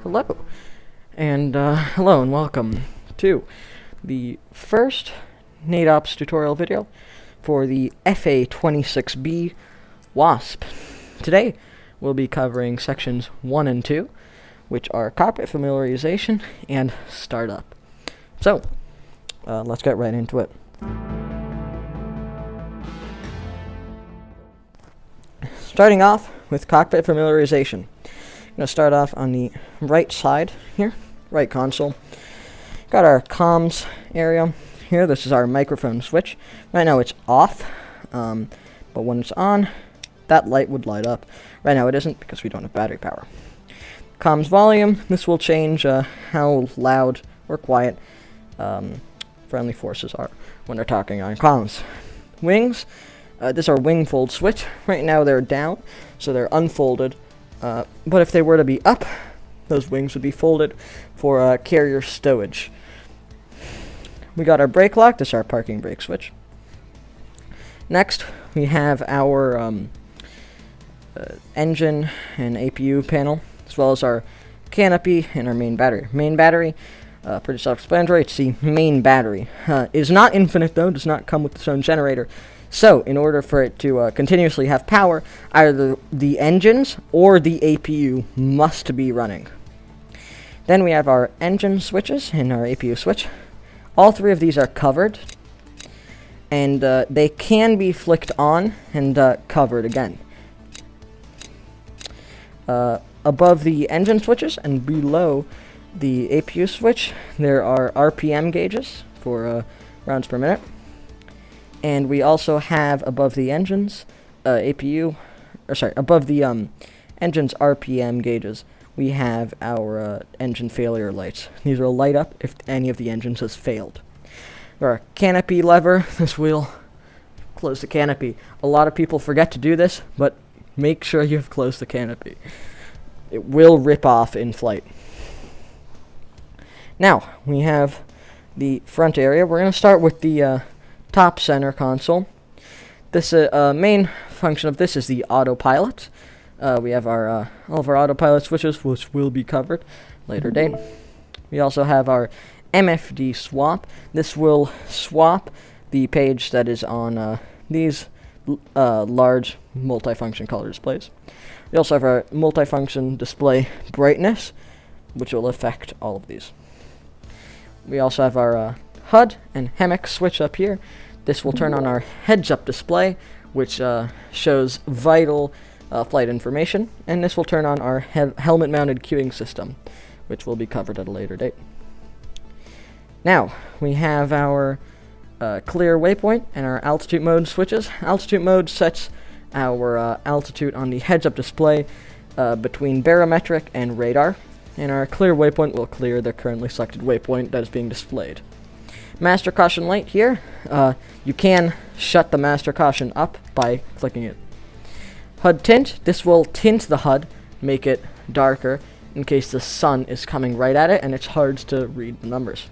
Hello, and welcome to the first NATOPS tutorial video for the A-26B Wasp. Today, we'll be covering sections 1 and 2, which are Cockpit Familiarization and Startup. So, let's get right into it. Starting off with Cockpit Familiarization. I'm going to start off on the right side here, right console. Got our comms area here. This is our microphone switch. Right now it's off, but when it's on, that light would light up. Right now it isn't because we don't have battery power. Comms volume. This will change how loud or quiet friendly forces are when they're talking on comms. Wings. This is our wing fold switch. Right now they're down, so they're unfolded. But if they were to be up, those wings would be folded for carrier stowage. We got our brake lock. This is our parking brake switch. Next, we have our engine and APU panel, as well as our canopy and our main battery. Main battery, pretty self-explanatory. It's the main battery. Is not infinite, though. Does not come with its own generator. So, in order for it to continuously have power, either the engines or the APU must be running. Then we have our engine switches and our APU switch. All three of these are covered, and they can be flicked on and covered again. Above the engine switches and below the APU switch, there are RPM gauges for rounds per minute. And we also have above the engines, above the engine's RPM gauges, we have our engine failure lights. These will light up if any of the engines has failed. Our canopy lever, this will close the canopy. A lot of people forget to do this, but make sure you've closed the canopy. It will rip off in flight. Now, we have the front area. We're going to start with the top center console. This main function of this is the autopilot. We have our all of our autopilot switches, which will be covered later date. We also have our MFD swap. This will swap the page that is on these large multifunction color displays. We also have our multifunction display brightness, which will affect all of these. We also have our HUD and HEMIC switch up here. This will turn on our heads-up display, which shows vital flight information, and this will turn on our helmet-mounted queuing system, which will be covered at a later date. Now, we have our clear waypoint and our altitude mode switches. Altitude mode sets our altitude on the heads-up display between barometric and radar, and our clear waypoint will clear the currently selected waypoint that is being displayed. Master caution light here. You can shut the master caution up by clicking it. HUD tint. This will tint the HUD, make it darker in case the sun is coming right at it and it's hard to read the numbers.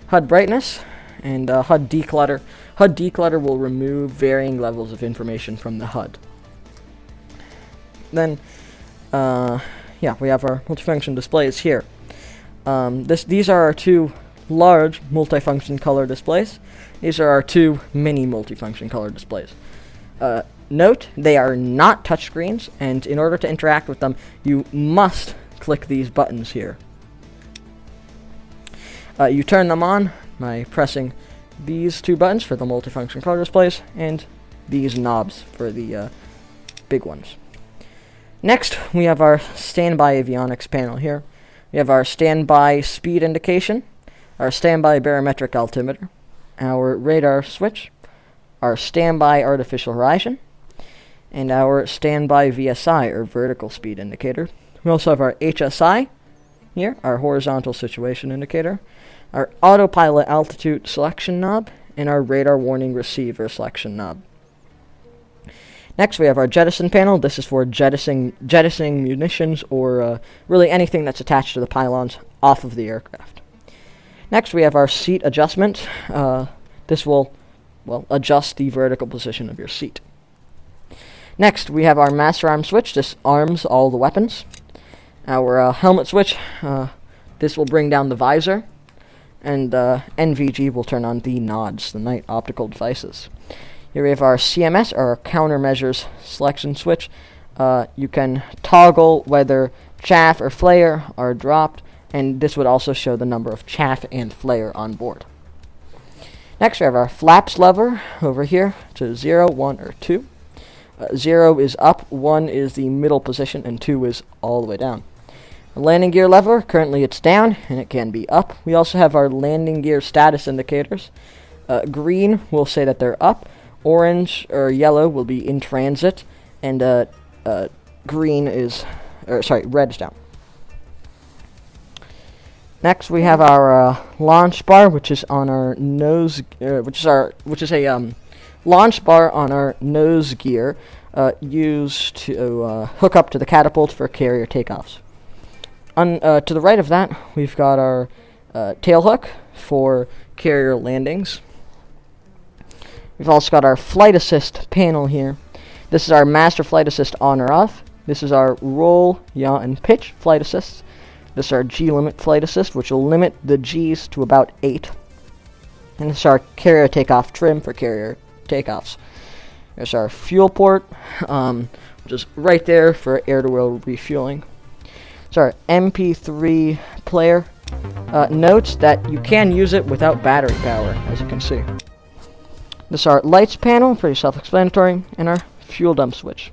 HUD brightness and HUD declutter. HUD declutter will remove varying levels of information from the HUD. Then, we have our multifunction displays here. These are our two large multifunction color displays. These are our two mini multifunction color displays. Note, they are not touchscreens, and in order to interact with them, you must click these buttons here. You turn them on by pressing these two buttons for the multifunction color displays, and these knobs for the big ones. Next, we have our standby avionics panel here. We have our standby speed indication, our standby barometric altimeter, our radar switch, our standby artificial horizon, and our standby VSI, or vertical speed indicator. We also have our HSI here, our horizontal situation indicator, our autopilot altitude selection knob, and our radar warning receiver selection knob. Next, we have our Jettison panel. This is for jettisoning munitions or really anything that's attached to the pylons off of the aircraft. Next, we have our seat adjustment. This will adjust the vertical position of your seat. Next, we have our master arm switch. This arms all the weapons. our helmet switch. This will bring down the visor, and NVG will turn on the NODs, the Night Optical Devices. Here we have our CMS, or our countermeasures selection switch. You can toggle whether chaff or flare are dropped, and this would also show the number of chaff and flare on board. Next we have our flaps lever over here to 0, 1, or 2. 0 is up, 1 is the middle position, and 2 is all the way down. Our landing gear lever, currently it's down, and it can be up. We also have our landing gear status indicators. Green will say that they're up, orange or yellow will be in transit, and red is down. Next, we have our launch bar, which is on our nose, which is a launch bar on our nose gear, used to hook up to the catapult for carrier takeoffs. To the right of that, we've got our tail hook for carrier landings. We've also got our flight assist panel here. This is our master flight assist on or off. This is our roll, yaw, and pitch flight assists. This is our G-limit flight assist, which will limit the G's to about 8. And this is our carrier takeoff trim for carrier takeoffs. There's our fuel port, which is right there for air-to-wheel refueling. So our MP3 player. Note that you can use it without battery power, as you can see. This is our lights panel, pretty self-explanatory, and our fuel dump switch.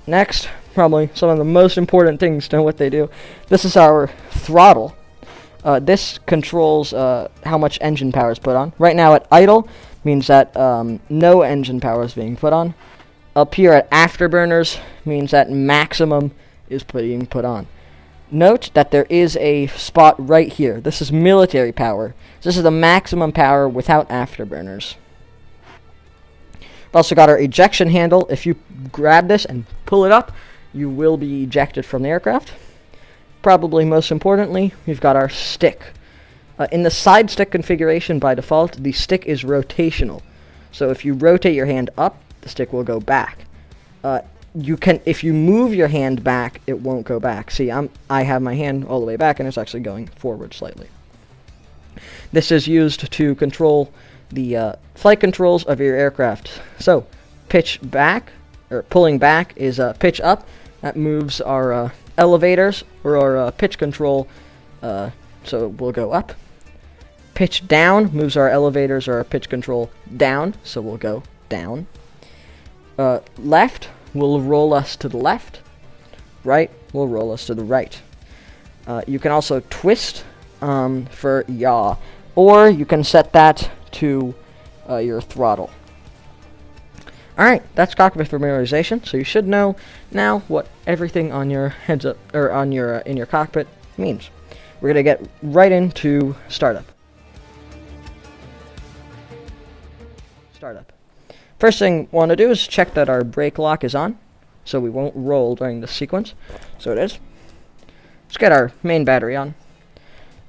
Next, probably some of the most important things to know what they do. This is our throttle. This controls how much engine power is put on. Right now at idle means that no engine power is being put on. Up here at afterburners means that maximum is being put on. Note that there is a spot right here. This is military power. This is the maximum power without afterburners. We've also got our ejection handle. If you grab this and pull it up, you will be ejected from the aircraft. Probably most importantly, we've got our stick. In the side stick configuration by default, the stick is rotational. So if you rotate your hand up, the stick will go back. If you move your hand back, it won't go back. See, I have my hand all the way back, and it's actually going forward slightly. This is used to control the flight controls of your aircraft. So, pitch back, or pulling back, is pitch up. That moves our elevators, or our pitch control, so we'll go up. Pitch down moves our elevators or our pitch control down, so we'll go down. Left will roll us to the left. Right will roll us to the right. You can also twist for yaw, or you can set that to your throttle. Alright, that's cockpit familiarization, so you should know now what everything on your heads up, or on your in your cockpit means. We're gonna get right into startup. First thing we want to do is check that our brake lock is on, so we won't roll during the sequence. So it is. Let's get our main battery on.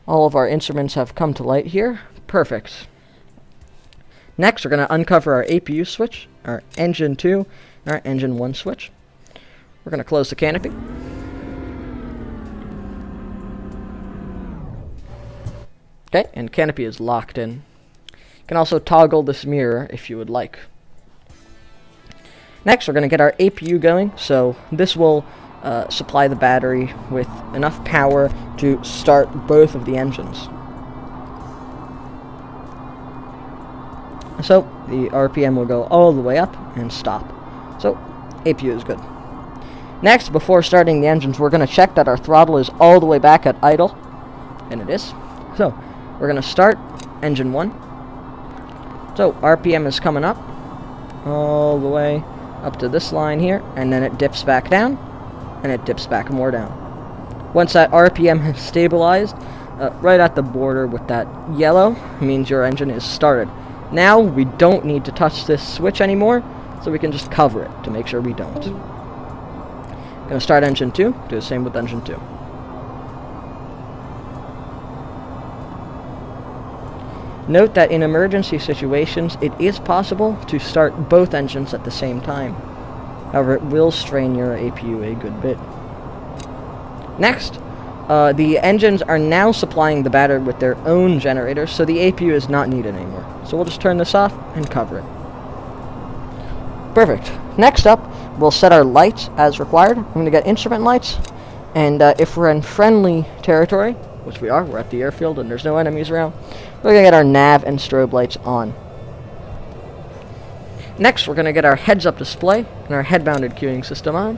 All of our instruments have come to light here. Perfect. Next, we're going to uncover our APU switch, our engine 2, and our engine 1 switch. We're going to close the canopy. Okay, and canopy is locked in. You can also toggle this mirror if you would like. Next, we're going to get our APU going, so this will supply the battery with enough power to start both of the engines. So, the RPM will go all the way up and stop. So, APU is good. Next, before starting the engines, we're going to check that our throttle is all the way back at idle, and it is. So, we're going to start engine 1. So, RPM is coming up all the way up to this line here, and then it dips back down, and it dips back more down. Once that RPM has stabilized, right at the border with that yellow, means your engine is started. Now, we don't need to touch this switch anymore, so we can just cover it to make sure we don't. Gonna start engine 2, do the same with engine 2. Note that in emergency situations, it is possible to start both engines at the same time. However, it will strain your APU a good bit. Next, the engines are now supplying the battery with their own generators, so the APU is not needed anymore. So we'll just turn this off and cover it. Perfect. Next up, we'll set our lights as required. I'm going to get instrument lights, and if we're in friendly territory, which we are, we're at the airfield and there's no enemies around, we're going to get our nav and strobe lights on. Next, we're going to get our heads-up display and our head-mounted queuing system on.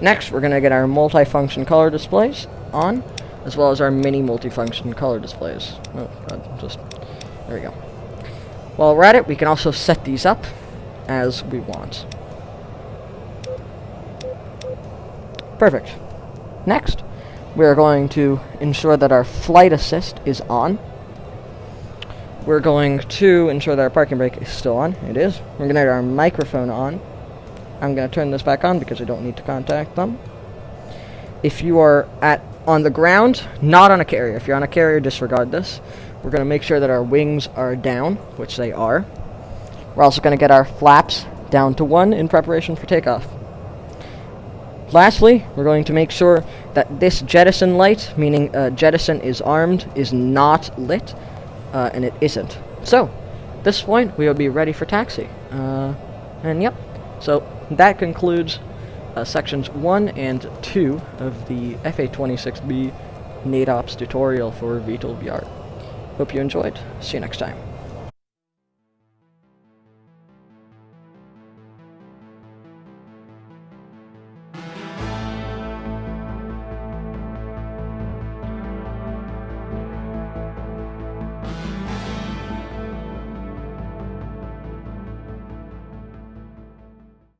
Next, we're going to get our multi-function color displays on, as well as our mini multi-function color displays. Oh, God, there we go. While we're at it, we can also set these up as we want. Perfect. Next, we are going to ensure that our flight assist is on. We're going to ensure that our parking brake is still on. It is. We're going to get our microphone on. I'm going to turn this back on because I don't need to contact them. If you are on the ground, not on a carrier. If you're on a carrier, disregard this. We're going to make sure that our wings are down, which they are. We're also going to get our flaps down to 1 in preparation for takeoff. Lastly, we're going to make sure that this jettison light, meaning jettison is armed, is not lit, and it isn't. So, at this point, we will be ready for taxi. And yep, so that concludes sections 1 and 2 of the A-26B NATOPS tutorial for VTOL VR. Hope you enjoyed. See you next time.